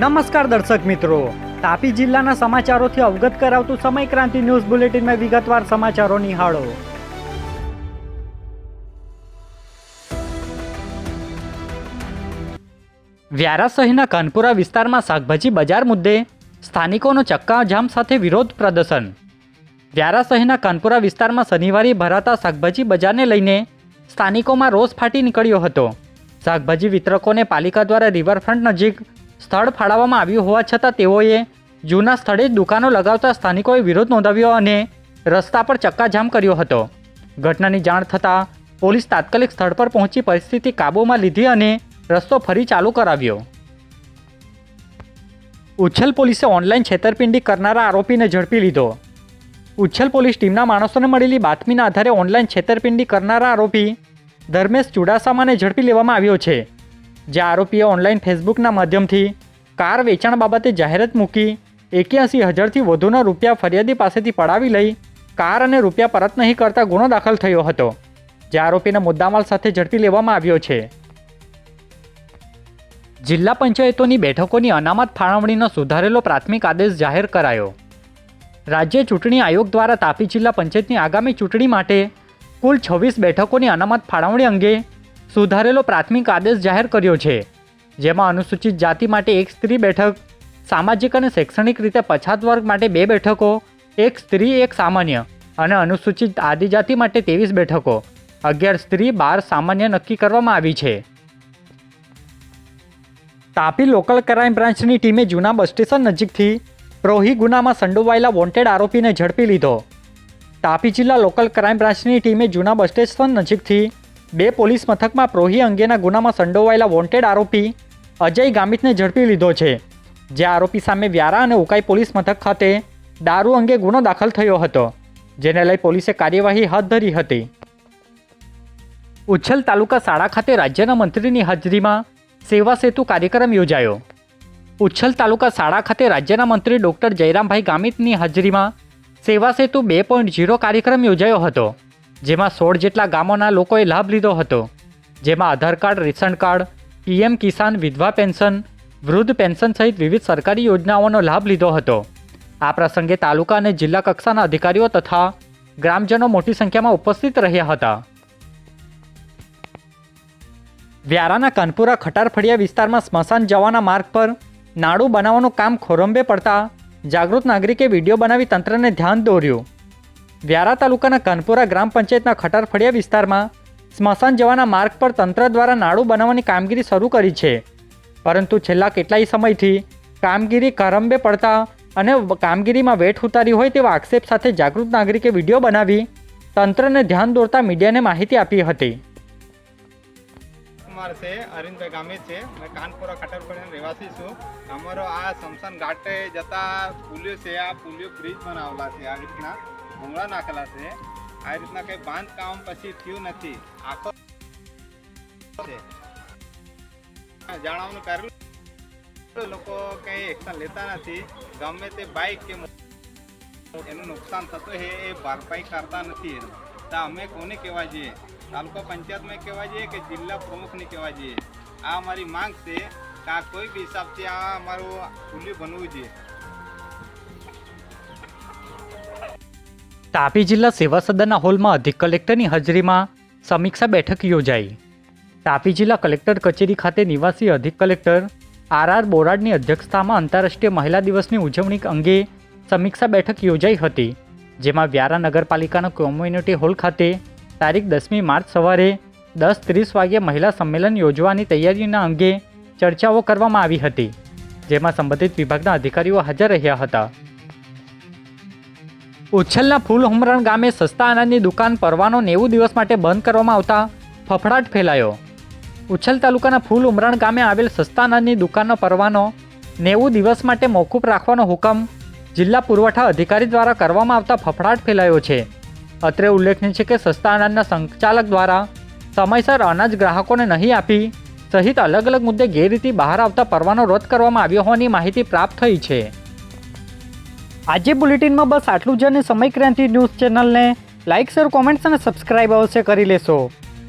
નમસ્કાર દર્શક મિત્રો, તાપી જિલ્લાના સમાચારોથી અવગત કરાવતું સમય ક્રાંતિ ન્યૂઝ બુલેટિનમાં વિગતવાર સમાચારો નિહાળો. વ્યારા શહેરના કાનપુરા વિસ્તારમાં શાકભાજી બજાર મુદ્દે સ્થાનિકોનો ચક્કાજામ સાથે વિરોધ પ્રદર્શન. વ્યારા શહેરના કાનપુરા વિસ્તારમાં શનિવારે ભરાતા શાકભાજી બજારને લઈને સ્થાનિકોમાં રોષ ફાટી નીકળ્યો હતો. શાકભાજી વિતરકોને પાલિકા દ્વારા રિવરફ્રન્ટ નજીક સ્થળ ફાળવવામાં આવ્યું હોવા છતાં તેઓએ જૂના સ્થળે જ દુકાનો લગાવતા સ્થાનિકોએ વિરોધ નોંધાવ્યો અને રસ્તા પર ચક્કાજામ કર્યો હતો. ઘટનાની જાણ થતાં પોલીસ તાત્કાલિક સ્થળ પર પહોંચી પરિસ્થિતિ કાબૂમાં લીધી અને રસ્તો ફરી ચાલુ કરાવ્યો. ઉચ્છલ પોલીસે ઓનલાઈન છેતરપિંડી કરનારા આરોપીને ઝડપી લીધો. ઉચ્છલ પોલીસ ટીમના માણસોને મળેલી બાતમીના આધારે ઓનલાઈન છેતરપિંડી કરનારા આરોપી ધર્મેશ ચુડાસમાને ઝડપી લેવામાં આવ્યો છે. જે આરોપીએ ઓનલાઈન ફેસબુકના માધ્યમથી કાર વેચાણ બાબતે જાહેરાત મૂકી 81,000થી વધુના રૂપિયા ફરિયાદી પાસેથી પડાવી લઈ કાર અને રૂપિયા પરત નહીં કરતા ગુનો દાખલ થયો હતો. જે આરોપીને મુદ્દામાલ સાથે ઝડપી લેવામાં આવ્યો છે. જિલ્લા પંચાયતોની બેઠકોની અનામત ફાળવણીનો સુધારેલો પ્રાથમિક આદેશ જાહેર કરાયો. રાજ્ય ચૂંટણી આયોગ દ્વારા તાપી જિલ્લા પંચાયતની આગામી ચૂંટણી માટે કુલ 26 બેઠકોની અનામત ફાળવણી અંગે સુધારેલો પ્રાથમિક આદેશ જાહેર કર્યો છે. જેમાં અનુસૂચિત જાતિ માટે 1 સ્ત્રી બેઠક, સામાજિક અને શૈક્ષણિક રીતે પછાત વર્ગ માટે 2 બેઠકો, 1 સ્ત્રી 1 સામાન્ય અને અનુસૂચિત આદિજાતિ માટે 23 બેઠકો, 11 સ્ત્રી 12 સામાન્ય નક્કી કરવામાં આવી છે. તાપી લોકલ ક્રાઇમ બ્રાન્ચની ટીમે જૂના બસ સ્ટેશન નજીકથી પ્રોહી ગુનામાં સંડોવાયેલા વોન્ટેડ આરોપીને ઝડપી લીધો. તાપી જિલ્લા લોકલ ક્રાઇમ બ્રાન્ચની ટીમે જૂના બસ સ્ટેશન નજીકથી 2 પોલીસ મથકમાં પ્રોહી અંગેના ગુનામાં સંડોવાયેલા વોન્ટેડ આરોપી અજય ગામિતને ઝડપી લીધો છે. જે આરોપી સામે વ્યારા અને ઉકાઈ પોલીસ મથક ખાતે દારૂ અંગે ગુનો દાખલ થયો હતો, જેને લઈ પોલીસે કાર્યવાહી હાથ ધરી હતી. ઉચ્છલ તાલુકા શાળા ખાતે રાજ્યના મંત્રીની હાજરીમાં સેવા સેતુ કાર્યક્રમ યોજાયો. ઉચ્છલ તાલુકા શાળા ખાતે રાજ્યના મંત્રી ડૉક્ટર જયરામભાઈ ગામિતની હાજરીમાં સેવા સેતુ 2.0 કાર્યક્રમ યોજાયો હતો. જેમાં 16 જેટલા ગામોના લોકોએ લાભ લીધો હતો. જેમાં આધાર કાર્ડ, રેશન કાર્ડ, પીએમ કિસાન, વિધવા પેન્શન, વૃદ્ધ પેન્શન સહિત વિવિધ સરકારી યોજનાઓનો લાભ લીધો હતો. આ પ્રસંગે તાલુકા અને જિલ્લા કક્ષાના અધિકારીઓ તથા ગ્રામજનો મોટી સંખ્યામાં ઉપસ્થિત રહ્યા હતા. વ્યારાના કાનપુરા ખટારફળિયા વિસ્તારમાં સ્મશાન જવાના માર્ગ પર નાળું બનાવવાનું કામ ખોરંભે પડતા જાગૃત નાગરિકે વિડીયો બનાવી તંત્રને ધ્યાન દોર્યું. વ્યારા તાલુકાના કાનપુરા ગ્રામ પંચાયતના ખટારફળિયા વિસ્તારમાં સ્મશાન જવાના માર્ગ પર તંત્ર દ્વારા નાળું બનાવવાની કામગીરી શરૂ કરી છે. પરંતુ છેલ્લા કેટલાય સમયથી કામગીરી ખોરંભે પડતા અને કામગીરીમાં વેઠ ઉતારી હોય તેવા આક્ષેપ સાથે જાગૃત નાગરિકે વિડીયો બનાવી તંત્રને ધ્યાન દોરતા મીડિયાને માહિતી આપી હતી. से अरविंदभाई गामित है। मैं कानपुरा खटरपड़े रहवासी छूँ। अमरो आ शमशान घाटे जता पुलियो से आ पुलियो ब्रिज बनावला है। आ रीतना भूंगड़ा नाखेला है। आ रीतना कई बांधकाम पछी थयुं नथी। आखो जाणવાનું કરેલું લોકો કઈ એક્શન લેતા નથી. ગમે તે બાઇક કે એનું નુકસાન થતું છે એ ભરપાઈ કરતા નથી. તો અમે કોને કહેવા જઈએ? तालुका पंचायत में कहवा जाए कि जिला प्रमुख ने कहवा जाए। आ हमारी मांग से का कोई भी हिसाब से आ हमारो पुलियो बनवू चाहिए. तापी जिला सेवा सदनना होलમાં અધિક કલેક્ટરની હાજરીમાં સમીક્ષા બેઠક યોજાઈ. તાપી જિલ્લા કલેક્ટર કચેરી ખાતે નિવાસી અધિક કલેક્ટર આર બોરાડની અધ્યક્ષતામાં આંતરરાષ્ટ્રીય મહિલા દિવસની ઉજવણી અંગે સમીક્ષા બેઠક યોજાઈ હતી. જેમાં વ્યારા નગરપાલિકાના કોમ્યુનિટી હોલ ખાતે તારીખ 10મી માર્ચ સવારે 10:30 વાગ્યે મહિલા સંમેલન યોજવાની તૈયારીના અંગે ચર્ચાઓ કરવામાં આવી હતી. જેમાં સંબંધિત વિભાગના અધિકારીઓ હાજર રહ્યા હતા. ઉચ્છલના ફૂલ હુમરણ ગામે સસ્તા અનાજની દુકાન પરવાનો 90 દિવસ માટે બંધ કરવામાં આવતા ફફડાટ ફેલાયો. ઉચ્છલ તાલુકાના ફૂલ હુમરણ ગામે આવેલ સસ્તા અનાજની દુકાનનો પરવાનો 90 દિવસ માટે મોકૂફ રાખવાનો હુકમ જિલ્લા પુરવઠા અધિકારી દ્વારા કરવામાં આવતા ફફડાટ ફેલાયો છે. અત્રે ઉલ્લેખનીય છે કે સસ્તા અનાજના સંચાલક દ્વારા સમયસર અનાજ ગ્રાહકોને નહીં આપી સહિત અલગ અલગ મુદ્દે ગેરરીતિ બહાર આવતા પરવાનો રદ કરવામાં આવ્યો હોવાની માહિતી પ્રાપ્ત થઈ છે. આજે બુલેટિનમાં બસ આટલું જ અને સમય ક્રાંતિ ન્યૂઝ ચેનલને લાઇક, શેર, કોમેન્ટ્સ અને સબસ્ક્રાઇબ અવશ્ય કરી લેશો,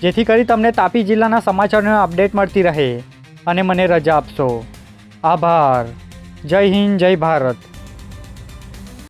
જેથી કરી તમને તાપી જિલ્લાના સમાચારોની અપડેટ મળતી રહે અને મને રજા આપશો. આભાર. જય હિન્દ, જય ભારત.